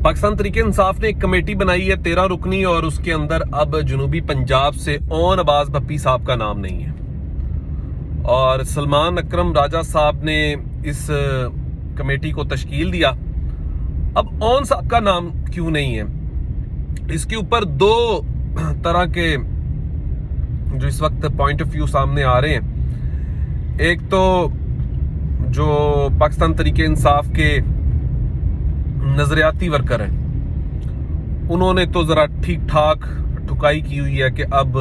पाकिस्तान तरीके इंसाफ ने एक कमेटी बनाई है 13 रुकनी, और उसके अंदर अब जनूबी पंजाब से ओन अब्बास भप्पी साहब का नाम नहीं है। और सलमान अकरम राजा साहब ने इस कमेटी को तश्कील दिया। अब ओन साहब का नाम क्यों नहीं है, इसके ऊपर दो तरह के जो इस वक्त पॉइंट ऑफ व्यू सामने आ रहे हैं। एक तो जो पाकिस्तान तरीके इंसाफ के नजरियाती वर्कर हैं, उन्होंने तो जरा ठीक ठाक ठुकाई की हुई है कि अब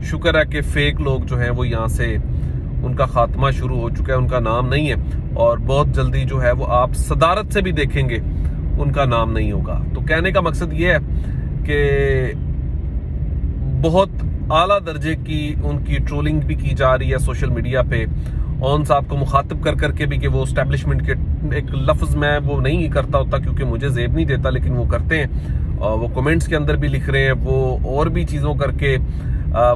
शुक्र है कि फेक लोग जो हैं वो यहाँ से उनका खात्मा शुरू हो चुका है, उनका नाम नहीं है। और बहुत जल्दी जो है वो आप सदारत से भी देखेंगे उनका नाम नहीं होगा। तो कहने का मकसद ये है कि बहुत आला दर्जे की उनकी ट्रोलिंग भी की जा रही है सोशल मीडिया पे, ओन साहब को मुखातिब कर करके भी कि वो एस्टेब्लिशमेंट के एक लफ्ज़ मैं वो नहीं करता होता क्योंकि मुझे जेब नहीं देता, लेकिन वो करते हैं। और वो कमेंट्स के अंदर भी लिख रहे हैं, वो और भी चीज़ों करके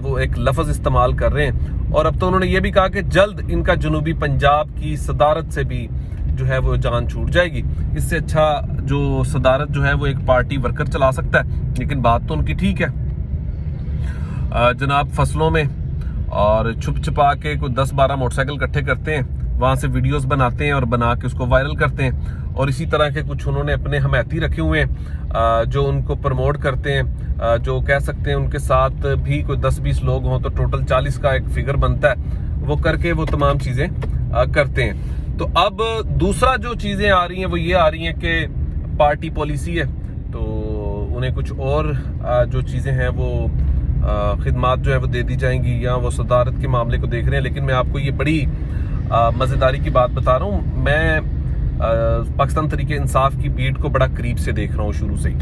वो एक लफ्ज़ इस्तेमाल कर रहे हैं। और अब तो उन्होंने ये भी कहा कि जल्द इनका जनूबी पंजाब की सदारत से भी जो है वो जान छूट जाएगी। इससे अच्छा जो सदारत जो है वो एक पार्टी वर्कर चला सकता है, लेकिन बात तो उनकी ठीक है। जनाब फसलों में और छुप छुपा के कोई 10-12 मोटरसाइकिल इकट्ठे करते हैं, वहाँ से वीडियोस बनाते हैं और बना के उसको वायरल करते हैं। और इसी तरह के कुछ उन्होंने अपने हमायती रखे हुए हैं जो उनको प्रमोट करते हैं, जो कह सकते हैं उनके साथ भी कोई 10-20 लोग हों तो टोटल 40 का एक फिगर बनता है, वो करके वो तमाम चीज़ें करते हैं। तो अब दूसरा जो चीज़ें आ रही हैं वो ये आ रही हैं कि पार्टी पॉलिसी है, तो उन्हें कुछ और जो चीज़ें हैं वो खिदमात जो है वो दे दी जाएंगी, या वो सदारत के मामले को देख रहे हैं। लेकिन मैं आपको ये बड़ी मज़ेदारी की बात बता रहा हूँ, मैं पाकिस्तान तरीके इंसाफ की बीट को बड़ा करीब से देख रहा हूँ शुरू से ही।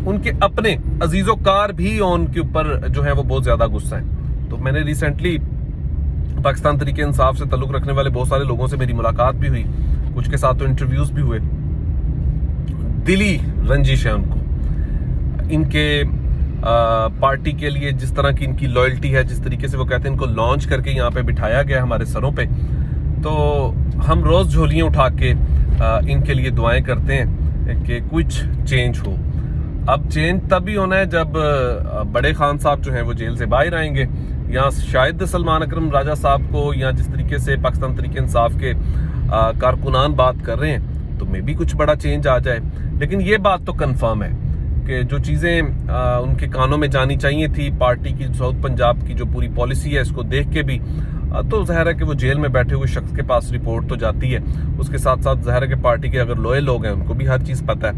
उनके अपने अजीज़ो कार भी उनके ऊपर जो है वो बहुत ज़्यादा गुस्सा है। तो मैंने रिसेंटली पाकिस्तान तरीके इंसाफ से ताल्लुक़ रखने वाले बहुत सारे लोगों से मेरी मुलाकात भी हुई, कुछ के साथ तो इंटरव्यूज़ भी हुए। दिली रंजिश है उनको, इनके पार्टी के लिए जिस तरह की इनकी लॉयल्टी है, जिस तरीके से वो कहते हैं इनको लॉन्च करके यहाँ पे बिठाया गया हमारे सरों पे, तो हम रोज़ झोलियाँ उठा के इनके लिए दुआएं करते हैं कि कुछ चेंज हो। अब चेंज तभी होना है जब बड़े खान साहब जो हैं वो जेल से बाहर आएंगे, या शायद सलमान अकरम राजा साहब को, या जिस तरीके से पाकिस्तान तरीके इंसाफ के कारकुनान बात कर रहे हैं, तो मे भी कुछ बड़ा चेंज आ जाए। लेकिन ये बात तो कन्फर्म है कि जो चीज़ें उनके कानों में जानी चाहिए थी, पार्टी की साउथ पंजाब की जो पूरी पॉलिसी है, इसको देख के भी तो ज़ाहिर है कि वो जेल में बैठे हुए शख्स के पास रिपोर्ट तो जाती है। उसके साथ साथ ज़ाहिर है कि पार्टी के अगर लोये लोग हैं उनको भी हर चीज़ पता है।